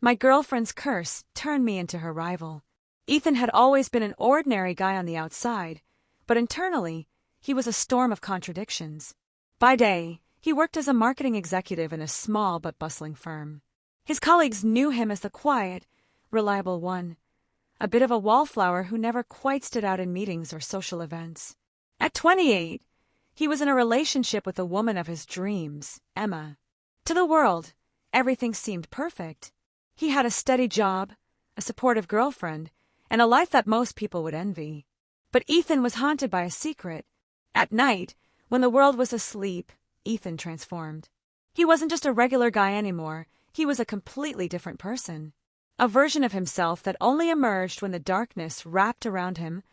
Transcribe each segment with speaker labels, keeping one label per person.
Speaker 1: My girlfriend's curse turned me into her rival. Ethan had always been an ordinary guy on the outside, but internally, he was a storm of contradictions. By day, he worked as a marketing executive in a small but bustling firm. His colleagues knew him as the quiet, reliable one, a bit of a wallflower who never quite stood out in meetings or social events. At 28, he was in a relationship with the woman of his dreams, Emma. To the world, everything seemed perfect. He had a steady job, a supportive girlfriend, and a life that most people would envy. But Ethan was haunted by a secret. At night, when the world was asleep, Ethan transformed. He wasn't just a regular guy anymore, he was a completely different person. A version of himself that only emerged when the darkness wrapped around him,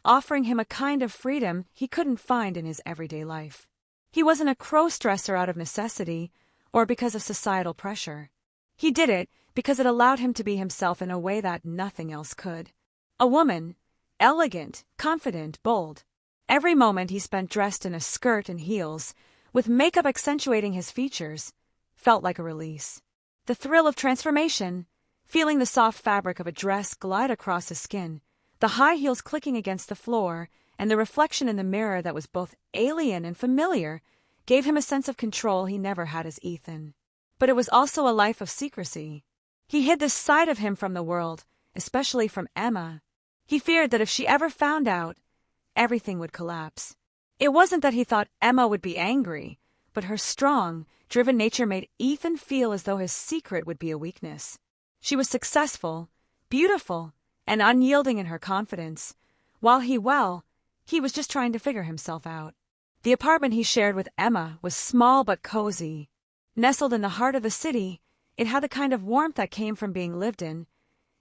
Speaker 1: offering him a kind of freedom he couldn't find in his everyday life. He wasn't a crossdresser out of necessity or because of societal pressure. He did it because it allowed him to be himself in a way that nothing else could. A woman, elegant, confident, bold. Every moment he spent dressed in a skirt and heels, with makeup accentuating his features, felt like a release. The thrill of transformation, feeling the soft fabric of a dress glide across his skin, the high heels clicking against the floor, and the reflection in the mirror that was both alien and familiar, gave him a sense of control he never had as Ethan. But it was also a life of secrecy. He hid this side of him from the world, especially from Emma. He feared that if she ever found out, everything would collapse. It wasn't that he thought Emma would be angry, but her strong, driven nature made Ethan feel as though his secret would be a weakness. She was successful, beautiful, and unyielding in her confidence, while he was just trying to figure himself out. The apartment he shared with Emma was small but cozy. Nestled in the heart of the city, it had the kind of warmth that came from being lived in,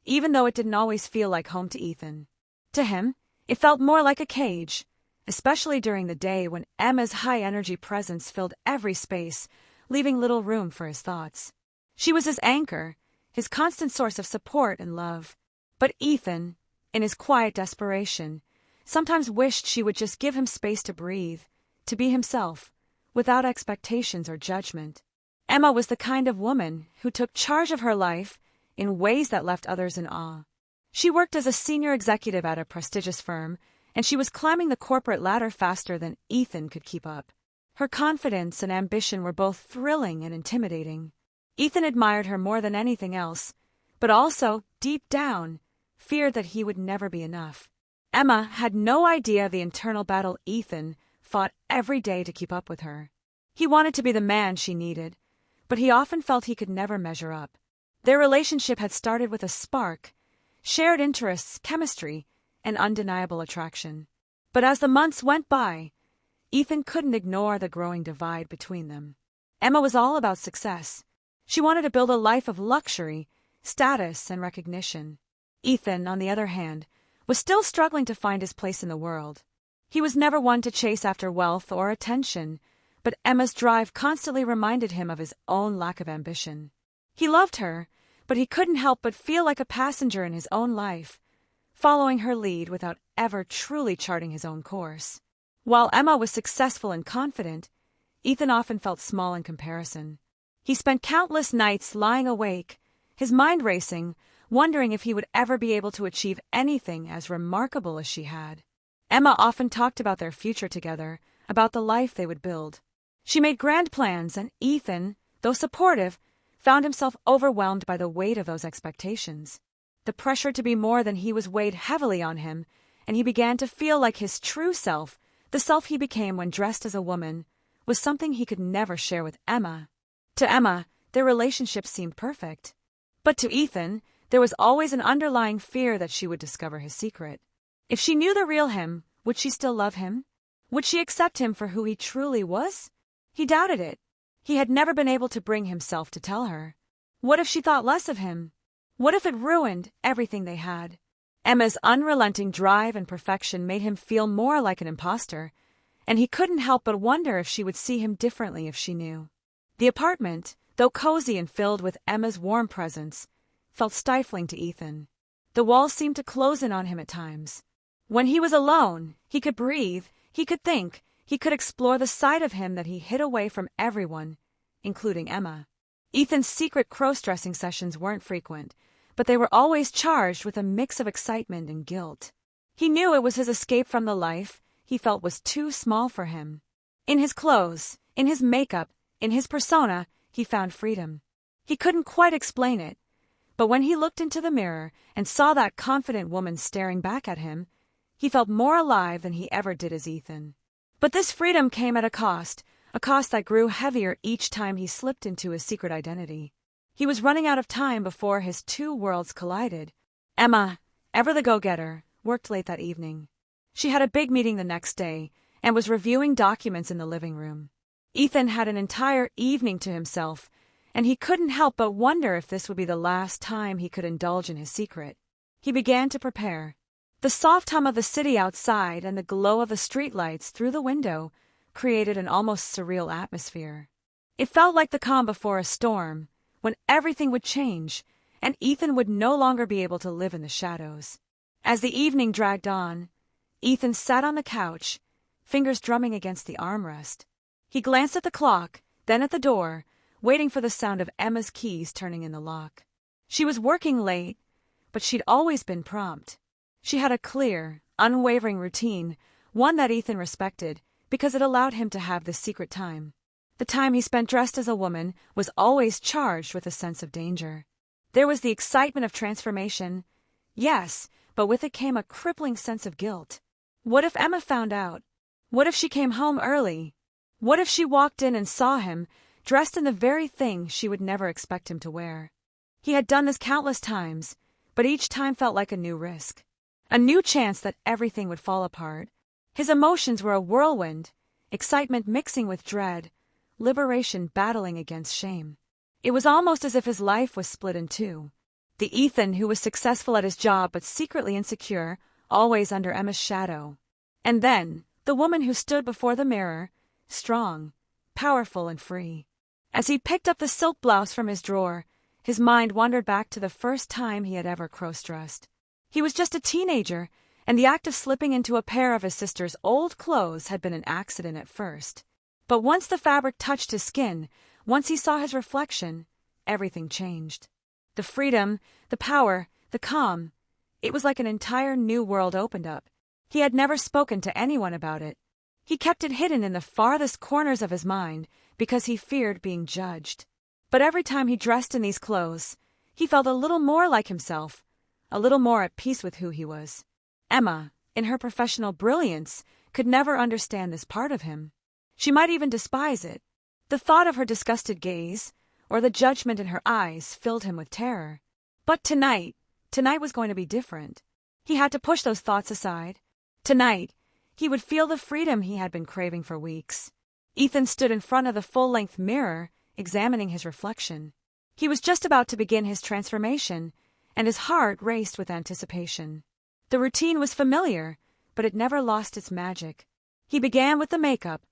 Speaker 1: even though it didn't always feel like home to Ethan. To him, it felt more like a cage, especially during the day when Emma's high-energy presence filled every space, leaving little room for his thoughts. She was his anchor, his constant source of support and love. But Ethan, in his quiet desperation, sometimes wished she would just give him space to breathe, to be himself, without expectations or judgment. Emma was the kind of woman who took charge of her life in ways that left others in awe. She worked as a senior executive at a prestigious firm, and she was climbing the corporate ladder faster than Ethan could keep up. Her confidence and ambition were both thrilling and intimidating. Ethan admired her more than anything else, but also, deep down, feared that he would never be enough. Emma had no idea of the internal battle Ethan fought every day to keep up with her. He wanted to be the man she needed, but he often felt he could never measure up. Their relationship had started with a spark, shared interests, chemistry, and undeniable attraction. But as the months went by, Ethan couldn't ignore the growing divide between them. Emma was all about success. She wanted to build a life of luxury, status, and recognition. Ethan, on the other hand, was still struggling to find his place in the world. He was never one to chase after wealth or attention, but Emma's drive constantly reminded him of his own lack of ambition. He loved her, but he couldn't help but feel like a passenger in his own life, following her lead without ever truly charting his own course. While Emma was successful and confident, Ethan often felt small in comparison. He spent countless nights lying awake, his mind racing, wondering if he would ever be able to achieve anything as remarkable as she had. Emma often talked about their future together, about the life they would build. She made grand plans, and Ethan, though supportive, found himself overwhelmed by the weight of those expectations. The pressure to be more than he was weighed heavily on him, and he began to feel like his true self, the self he became when dressed as a woman, was something he could never share with Emma. To Emma, their relationship seemed perfect. But to Ethan, there was always an underlying fear that she would discover his secret. If she knew the real him, would she still love him? Would she accept him for who he truly was? He doubted it. He had never been able to bring himself to tell her. What if she thought less of him? What if it ruined everything they had? Emma's unrelenting drive and perfection made him feel more like an imposter, and he couldn't help but wonder if she would see him differently if she knew. The apartment, though cozy and filled with Emma's warm presence, felt stifling to Ethan. The walls seemed to close in on him at times. When he was alone, he could breathe, he could think, he could explore the side of him that he hid away from everyone, including Emma. Ethan's secret crossdressing sessions weren't frequent, but they were always charged with a mix of excitement and guilt. He knew it was his escape from the life he felt was too small for him. In his clothes, in his makeup, in his persona, he found freedom. He couldn't quite explain it, but when he looked into the mirror and saw that confident woman staring back at him, he felt more alive than he ever did as Ethan. But this freedom came at a cost that grew heavier each time he slipped into his secret identity. He was running out of time before his two worlds collided. Emma, ever the go-getter, worked late that evening. She had a big meeting the next day and was reviewing documents in the living room. Ethan had an entire evening to himself, and he couldn't help but wonder if this would be the last time he could indulge in his secret. He began to prepare. The soft hum of the city outside and the glow of the streetlights through the window created an almost surreal atmosphere. It felt like the calm before a storm, when everything would change, and Ethan would no longer be able to live in the shadows. As the evening dragged on, Ethan sat on the couch, fingers drumming against the armrest. He glanced at the clock, then at the door, waiting for the sound of Emma's keys turning in the lock. She was working late, but she'd always been prompt. She had a clear, unwavering routine, one that Ethan respected, because it allowed him to have this secret time. The time he spent dressed as a woman was always charged with a sense of danger. There was the excitement of transformation, yes, but with it came a crippling sense of guilt. What if Emma found out? What if she came home early? What if she walked in and saw him, dressed in the very thing she would never expect him to wear? He had done this countless times, but each time felt like a new risk. A new chance that everything would fall apart. His emotions were a whirlwind, excitement mixing with dread, liberation battling against shame. It was almost as if his life was split in two. The Ethan who was successful at his job but secretly insecure, always under Emma's shadow. And then, the woman who stood before the mirror, strong, powerful and free. As he picked up the silk blouse from his drawer, his mind wandered back to the first time he had ever cross-dressed. He was just a teenager, and the act of slipping into a pair of his sister's old clothes had been an accident at first. But once the fabric touched his skin, once he saw his reflection, everything changed. The freedom, the power, the calm. It was like an entire new world opened up. He had never spoken to anyone about it. He kept it hidden in the farthest corners of his mind because he feared being judged. But every time he dressed in these clothes, he felt a little more like himself, a little more at peace with who he was. Emma, in her professional brilliance, could never understand this part of him. She might even despise it. The thought of her disgusted gaze, or the judgment in her eyes, filled him with terror. But tonight was going to be different. He had to push those thoughts aside. Tonight, he would feel the freedom he had been craving for weeks. Ethan stood in front of the full-length mirror, examining his reflection. He was just about to begin his transformation, and his heart raced with anticipation. The routine was familiar, but it never lost its magic. He began with the makeup,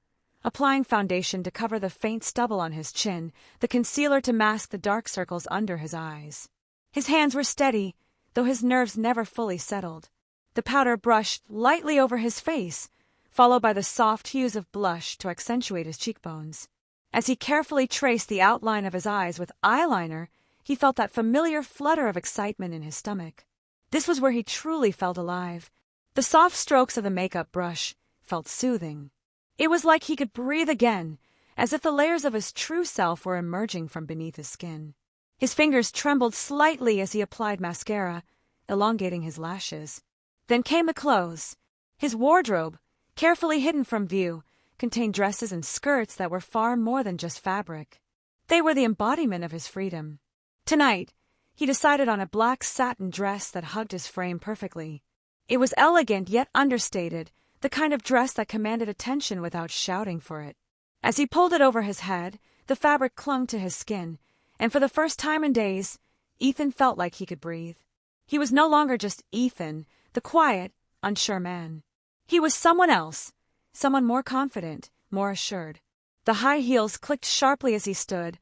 Speaker 1: applying foundation to cover the faint stubble on his chin, the concealer to mask the dark circles under his eyes. His hands were steady, though his nerves never fully settled. The powder brushed lightly over his face, followed by the soft hues of blush to accentuate his cheekbones. As he carefully traced the outline of his eyes with eyeliner, he felt that familiar flutter of excitement in his stomach. This was where he truly felt alive. The soft strokes of the makeup brush felt soothing. It was like he could breathe again, as if the layers of his true self were emerging from beneath his skin. His fingers trembled slightly as he applied mascara, elongating his lashes. Then came the clothes. His wardrobe, carefully hidden from view, contained dresses and skirts that were far more than just fabric. They were the embodiment of his freedom. Tonight, he decided on a black satin dress that hugged his frame perfectly. It was elegant yet understated, the kind of dress that commanded attention without shouting for it. As he pulled it over his head, the fabric clung to his skin, and for the first time in days, Ethan felt like he could breathe. He was no longer just Ethan, the quiet, unsure man. He was someone else, someone more confident, more assured. The high heels clicked sharply as he stood,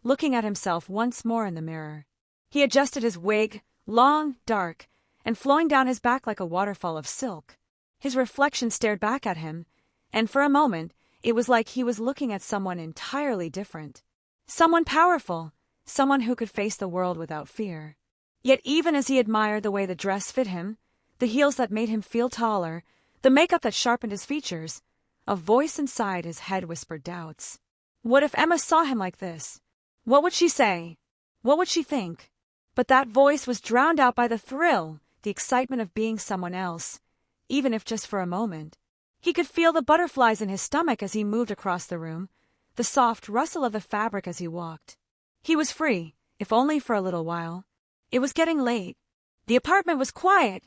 Speaker 1: looking at himself once more in the mirror. He adjusted his wig, long, dark, and flowing down his back like a waterfall of silk. His reflection stared back at him, and for a moment, it was like he was looking at someone entirely different. Someone powerful, someone who could face the world without fear. Yet even as he admired the way the dress fit him, the heels that made him feel taller, the makeup that sharpened his features, a voice inside his head whispered doubts. What if Emma saw him like this? What would she say? What would she think? But that voice was drowned out by the thrill, the excitement of being someone else, even if just for a moment. He could feel the butterflies in his stomach as he moved across the room, the soft rustle of the fabric as he walked. He was free, if only for a little while. It was getting late. The apartment was quiet,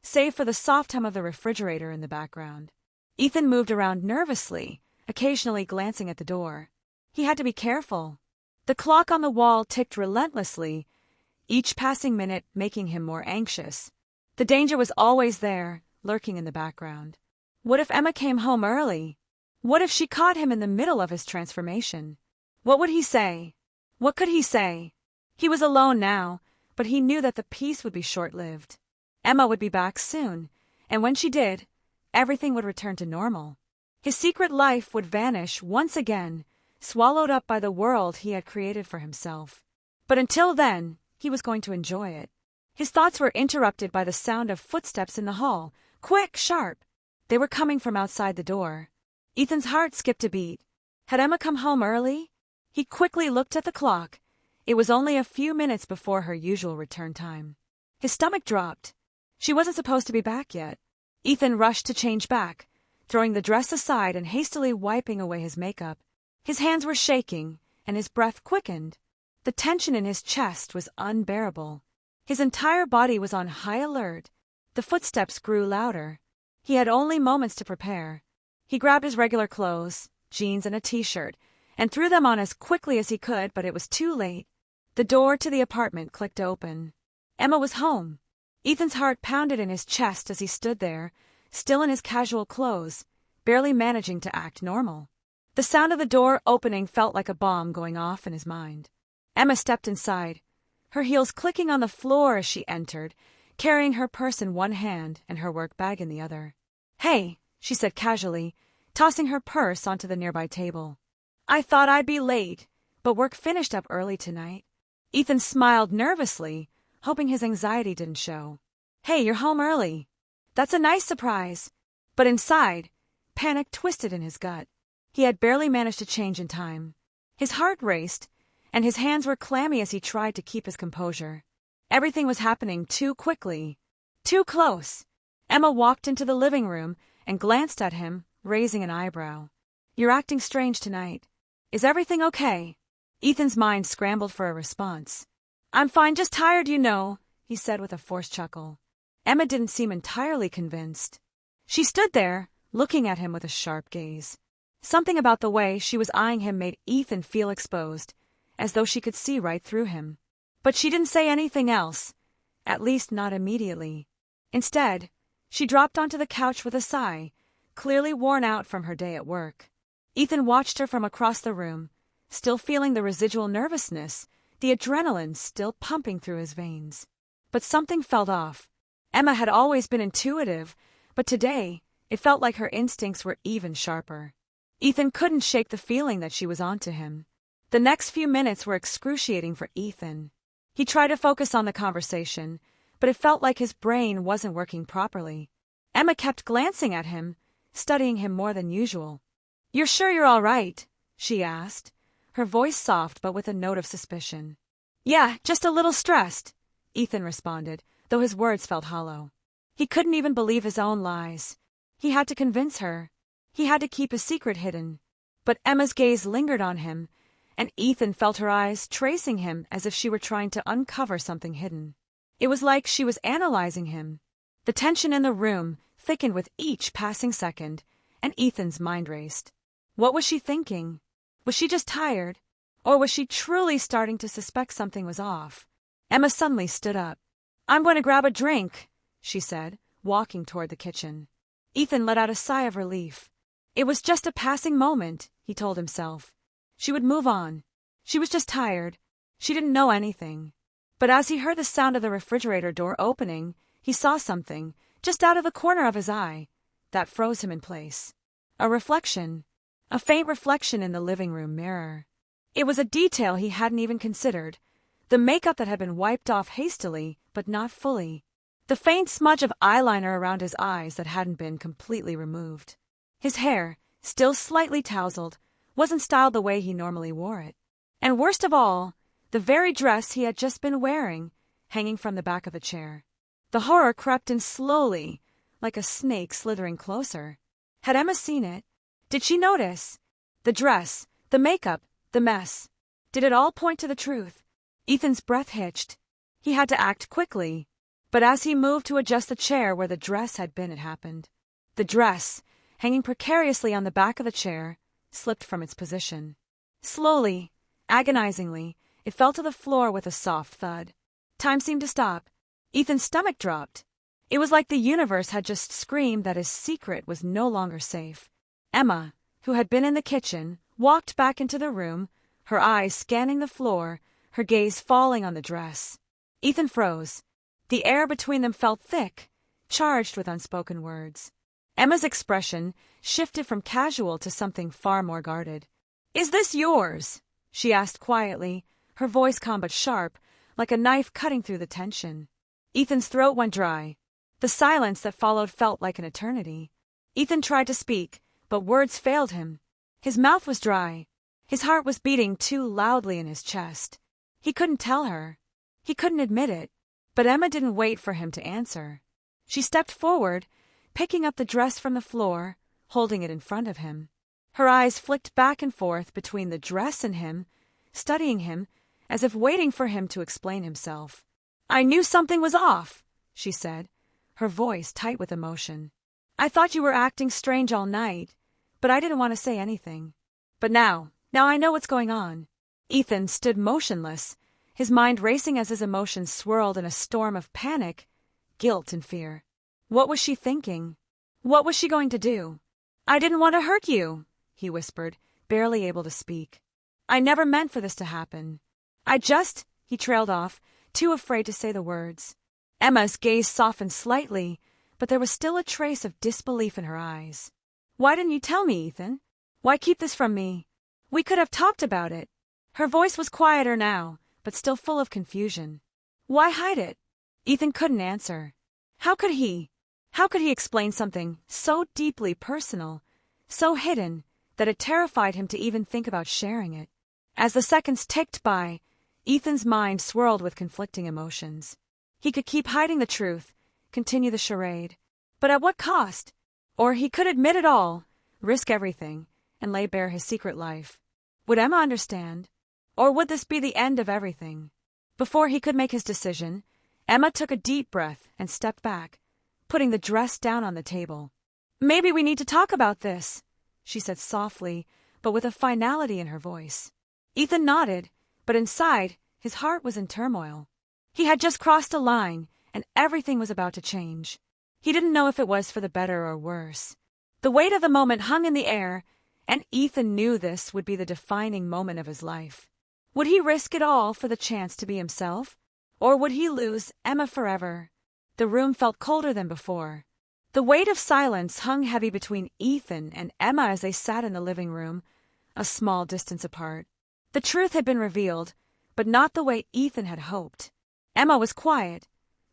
Speaker 1: save for the soft hum of the refrigerator in the background. Ethan moved around nervously, occasionally glancing at the door. He had to be careful. The clock on the wall ticked relentlessly, each passing minute making him more anxious. The danger was always there, lurking in the background. What if Emma came home early? What if she caught him in the middle of his transformation? What would he say? What could he say? He was alone now, but he knew that the peace would be short-lived. Emma would be back soon, and when she did, everything would return to normal. His secret life would vanish once again, swallowed up by the world he had created for himself. But until then, he was going to enjoy it. His thoughts were interrupted by the sound of footsteps in the hall, quick, sharp. They were coming from outside the door. Ethan's heart skipped a beat. Had Emma come home early? He quickly looked at the clock. It was only a few minutes before her usual return time. His stomach dropped. She wasn't supposed to be back yet. Ethan rushed to change back, throwing the dress aside and hastily wiping away his makeup. His hands were shaking, and his breath quickened. The tension in his chest was unbearable. His entire body was on high alert. The footsteps grew louder. He had only moments to prepare. He grabbed his regular clothes, jeans and a t-shirt, and threw them on as quickly as he could, but it was too late. The door to the apartment clicked open. Emma was home. Ethan's heart pounded in his chest as he stood there, still in his casual clothes, barely managing to act normal. The sound of the door opening felt like a bomb going off in his mind. Emma stepped inside, her heels clicking on the floor as she entered, carrying her purse in one hand and her work bag in the other. "Hey," she said casually, tossing her purse onto the nearby table. "I thought I'd be late, but work finished up early tonight." Ethan smiled nervously, hoping his anxiety didn't show. "Hey, you're home early. That's a nice surprise." But inside, panic twisted in his gut. He had barely managed to change in time. His heart raced, and his hands were clammy as he tried to keep his composure. Everything was happening too quickly, too close. Emma walked into the living room and glanced at him, raising an eyebrow. "You're acting strange tonight. Is everything okay?" Ethan's mind scrambled for a response. "I'm fine, just tired, you know," he said with a forced chuckle. Emma didn't seem entirely convinced. She stood there, looking at him with a sharp gaze. Something about the way she was eyeing him made Ethan feel exposed, as though she could see right through him. But she didn't say anything else, at least not immediately. Instead, she dropped onto the couch with a sigh, clearly worn out from her day at work. Ethan watched her from across the room, still feeling the residual nervousness, the adrenaline still pumping through his veins. But something felt off. Emma had always been intuitive, but today it felt like her instincts were even sharper. Ethan couldn't shake the feeling that she was onto him. The next few minutes were excruciating for Ethan. He tried to focus on the conversation, but it felt like his brain wasn't working properly. Emma kept glancing at him, studying him more than usual. "You're sure you're all right?" she asked, her voice soft but with a note of suspicion. "Yeah, just a little stressed," Ethan responded, though his words felt hollow. He couldn't even believe his own lies. He had to convince her. He had to keep his secret hidden. But Emma's gaze lingered on him, and Ethan felt her eyes tracing him as if she were trying to uncover something hidden. It was like she was analyzing him. The tension in the room thickened with each passing second, and Ethan's mind raced. What was she thinking? Was she just tired? Or was she truly starting to suspect something was off? Emma suddenly stood up. "I'm going to grab a drink," she said, walking toward the kitchen. Ethan let out a sigh of relief. It was just a passing moment, he told himself. She would move on. She was just tired. She didn't know anything. But as he heard the sound of the refrigerator door opening, he saw something, just out of the corner of his eye, that froze him in place. A reflection. A faint reflection in the living room mirror. It was a detail he hadn't even considered. The makeup that had been wiped off hastily, but not fully. The faint smudge of eyeliner around his eyes that hadn't been completely removed. His hair, still slightly tousled, wasn't styled the way he normally wore it. And worst of all, the very dress he had just been wearing, hanging from the back of the chair. The horror crept in slowly, like a snake slithering closer. Had Emma seen it? Did she notice? The dress, the makeup, the mess. Did it all point to the truth? Ethan's breath hitched. He had to act quickly. But as he moved to adjust the chair where the dress had been, it happened. The dress, hanging precariously on the back of the chair, slipped from its position. Slowly, agonizingly, it fell to the floor with a soft thud. Time seemed to stop. Ethan's stomach dropped. It was like the universe had just screamed that his secret was no longer safe. Emma, who had been in the kitchen, walked back into the room, her eyes scanning the floor, her gaze falling on the dress. Ethan froze. The air between them felt thick, charged with unspoken words. Emma's expression shifted from casual to something far more guarded. "Is this yours?" she asked quietly, her voice calm but sharp, like a knife cutting through the tension. Ethan's throat went dry. The silence that followed felt like an eternity. Ethan tried to speak, but words failed him. His mouth was dry. His heart was beating too loudly in his chest. He couldn't tell her. He couldn't admit it. But Emma didn't wait for him to answer. She stepped forward, picking up the dress from the floor, holding it in front of him. Her eyes flicked back and forth between the dress and him, studying him, as if waiting for him to explain himself. "I knew something was off," she said, her voice tight with emotion. "I thought you were acting strange all night, but I didn't want to say anything. But now I know what's going on." Ethan stood motionless, his mind racing as his emotions swirled in a storm of panic, guilt, and fear. What was she thinking? What was she going to do? "I didn't want to hurt you," he whispered, barely able to speak. "I never meant for this to happen. He trailed off, too afraid to say the words. Emma's gaze softened slightly, but there was still a trace of disbelief in her eyes. "Why didn't you tell me, Ethan? Why keep this from me? We could have talked about it." Her voice was quieter now, but still full of confusion. "Why hide it?" Ethan couldn't answer. How could he? How could he explain something so deeply personal, so hidden, that it terrified him to even think about sharing it? As the seconds ticked by, Ethan's mind swirled with conflicting emotions. He could keep hiding the truth, continue the charade, but at what cost? Or he could admit it all, risk everything, and lay bare his secret life. Would Emma understand? Or would this be the end of everything? Before he could make his decision, Emma took a deep breath and stepped back, putting the dress down on the table. "Maybe we need to talk about this," she said softly, but with a finality in her voice. Ethan nodded, but inside, his heart was in turmoil. He had just crossed a line, and everything was about to change. He didn't know if it was for the better or worse. The weight of the moment hung in the air, and Ethan knew this would be the defining moment of his life. Would he risk it all for the chance to be himself? Or would he lose Emma forever? The room felt colder than before. The weight of silence hung heavy between Ethan and Emma as they sat in the living room, a small distance apart. The truth had been revealed, but not the way Ethan had hoped. Emma was quiet,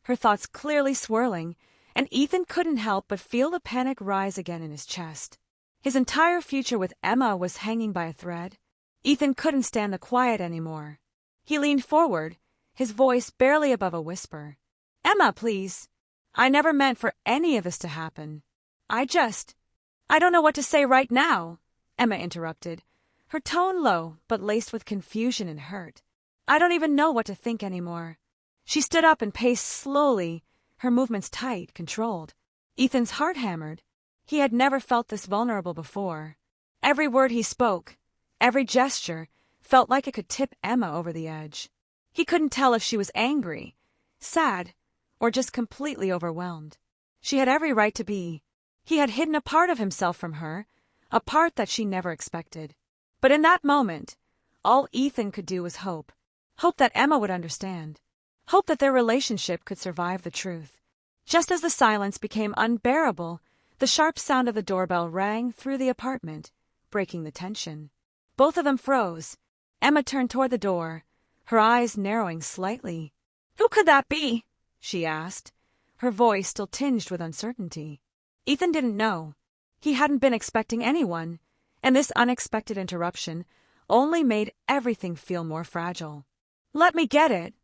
Speaker 1: her thoughts clearly swirling, and Ethan couldn't help but feel the panic rise again in his chest. His entire future with Emma was hanging by a thread. Ethan couldn't stand the quiet anymore. He leaned forward, his voice barely above a whisper. "Emma, please. I never meant for any of this to happen. I don't know what to say right now," Emma interrupted, her tone low but laced with confusion and hurt. "I don't even know what to think anymore." She stood up and paced slowly, her movements tight, controlled. Ethan's heart hammered. He had never felt this vulnerable before. Every word he spoke, every gesture, felt like it could tip Emma over the edge. He couldn't tell if she was angry, sad, or just completely overwhelmed. She had every right to be. He had hidden a part of himself from her, a part that she never expected. But in that moment, all Ethan could do was hope. Hope that Emma would understand. Hope that their relationship could survive the truth. Just as the silence became unbearable, the sharp sound of the doorbell rang through the apartment, breaking the tension. Both of them froze. Emma turned toward the door, her eyes narrowing slightly. "Who could that be?" she asked, her voice still tinged with uncertainty. Ethan didn't know. He hadn't been expecting anyone, and this unexpected interruption only made everything feel more fragile. "Let me get it,"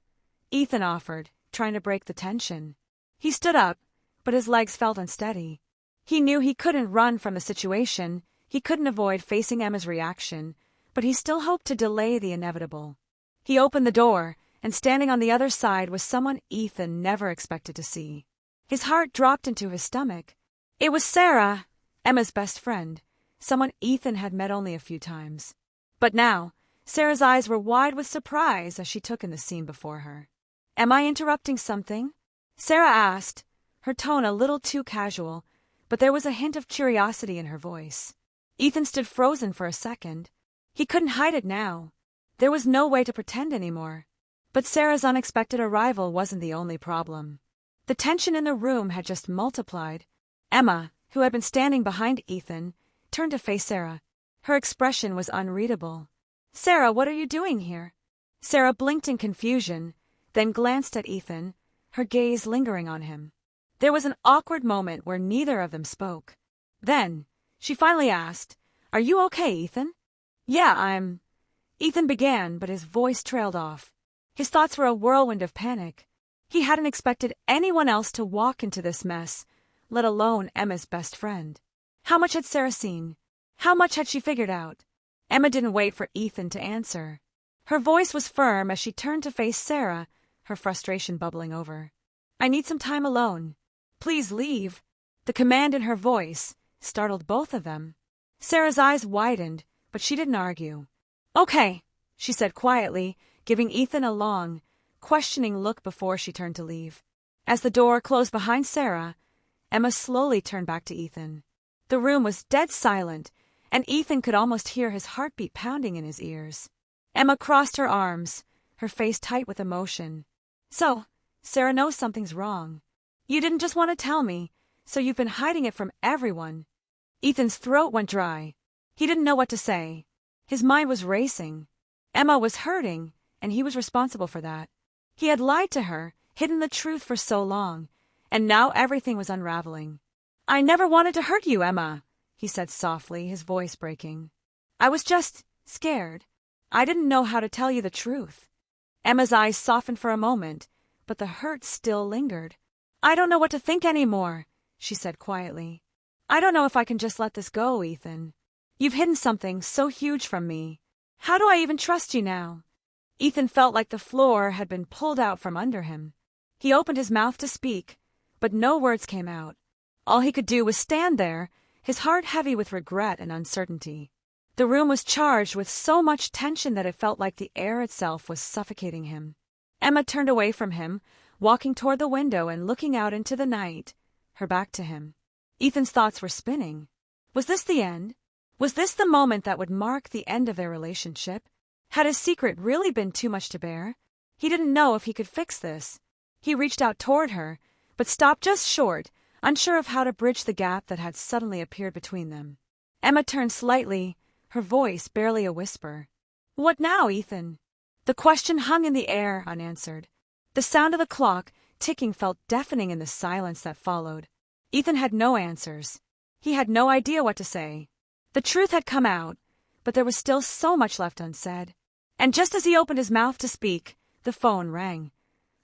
Speaker 1: Ethan offered, trying to break the tension. He stood up, but his legs felt unsteady. He knew he couldn't run from the situation, he couldn't avoid facing Emma's reaction, but he still hoped to delay the inevitable. He opened the door, and standing on the other side was someone Ethan never expected to see. His heart dropped into his stomach. It was Sarah, Emma's best friend, someone Ethan had met only a few times. But now, Sarah's eyes were wide with surprise as she took in the scene before her. "Am I interrupting something?" Sarah asked, her tone a little too casual, but there was a hint of curiosity in her voice. Ethan stood frozen for a second. He couldn't hide it now. There was no way to pretend anymore. But Sarah's unexpected arrival wasn't the only problem. The tension in the room had just multiplied. Emma, who had been standing behind Ethan, turned to face Sarah. Her expression was unreadable. "Sarah, what are you doing here?" Sarah blinked in confusion, then glanced at Ethan, her gaze lingering on him. There was an awkward moment where neither of them spoke. Then, she finally asked, "Are you okay, Ethan?" "Yeah, Ethan began, but his voice trailed off. His thoughts were a whirlwind of panic. He hadn't expected anyone else to walk into this mess, let alone Emma's best friend. How much had Sarah seen? How much had she figured out? Emma didn't wait for Ethan to answer. Her voice was firm as she turned to face Sarah, her frustration bubbling over. "I need some time alone. Please leave." The command in her voice startled both of them. Sarah's eyes widened, but she didn't argue. "Okay," she said quietly, giving Ethan a long, questioning look before she turned to leave. As the door closed behind Sarah, Emma slowly turned back to Ethan. The room was dead silent, and Ethan could almost hear his heartbeat pounding in his ears. Emma crossed her arms, her face tight with emotion. "So, Sarah knows something's wrong. You didn't just want to tell me, so you've been hiding it from everyone." Ethan's throat went dry. He didn't know what to say. His mind was racing. Emma was hurting, and he was responsible for that. He had lied to her, hidden the truth for so long, and now everything was unraveling. "I never wanted to hurt you, Emma," he said softly, his voice breaking. "I was just scared. I didn't know how to tell you the truth." Emma's eyes softened for a moment, but the hurt still lingered. "I don't know what to think anymore," she said quietly. "I don't know if I can just let this go, Ethan. You've hidden something so huge from me. How do I even trust you now?" Ethan felt like the floor had been pulled out from under him. He opened his mouth to speak, but no words came out. All he could do was stand there, his heart heavy with regret and uncertainty. The room was charged with so much tension that it felt like the air itself was suffocating him. Emma turned away from him, walking toward the window and looking out into the night, her back to him. Ethan's thoughts were spinning. Was this the end? Was this the moment that would mark the end of their relationship? Had his secret really been too much to bear? He didn't know if he could fix this. He reached out toward her, but stopped just short, unsure of how to bridge the gap that had suddenly appeared between them. Emma turned slightly, her voice barely a whisper. "What now, Ethan?" The question hung in the air, unanswered. The sound of the clock ticking felt deafening in the silence that followed. Ethan had no answers. He had no idea what to say. The truth had come out, but there was still so much left unsaid. And just as he opened his mouth to speak, the phone rang.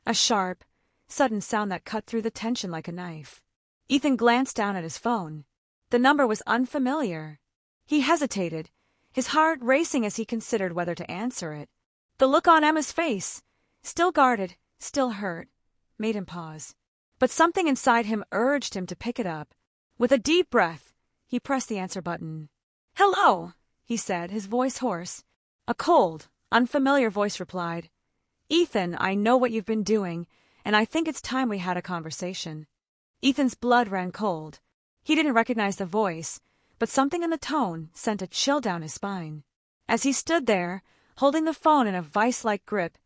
Speaker 1: A sharp, sudden sound that cut through the tension like a knife. Ethan glanced down at his phone. The number was unfamiliar. He hesitated, his heart racing as he considered whether to answer it. The look on Emma's face, still guarded, still hurt, made him pause. But something inside him urged him to pick it up. With a deep breath, he pressed the answer button. "Hello," he said, his voice hoarse. A cold, unfamiliar voice replied, "Ethan, I know what you've been doing, and I think it's time we had a conversation." Ethan's blood ran cold. He didn't recognize the voice, but something in the tone sent a chill down his spine. As he stood there, holding the phone in a vice-like grip,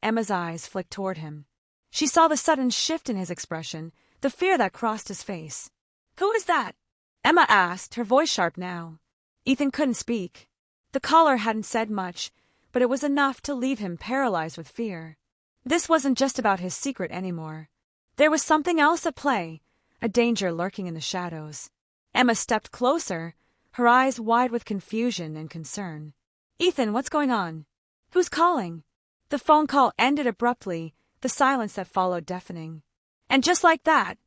Speaker 1: Emma's eyes flicked toward him. She saw the sudden shift in his expression, the fear that crossed his face. "Who is that?" Emma asked, her voice sharp now. Ethan couldn't speak. The caller hadn't said much, but it was enough to leave him paralyzed with fear. This wasn't just about his secret anymore. There was something else at play, a danger lurking in the shadows. Emma stepped closer, her eyes wide with confusion and concern. "Ethan, what's going on? Who's calling?" The phone call ended abruptly, the silence that followed deafening. And just like that,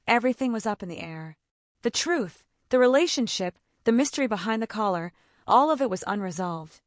Speaker 1: everything was up in the air. The truth, the relationship, the mystery behind the caller, all of it was unresolved.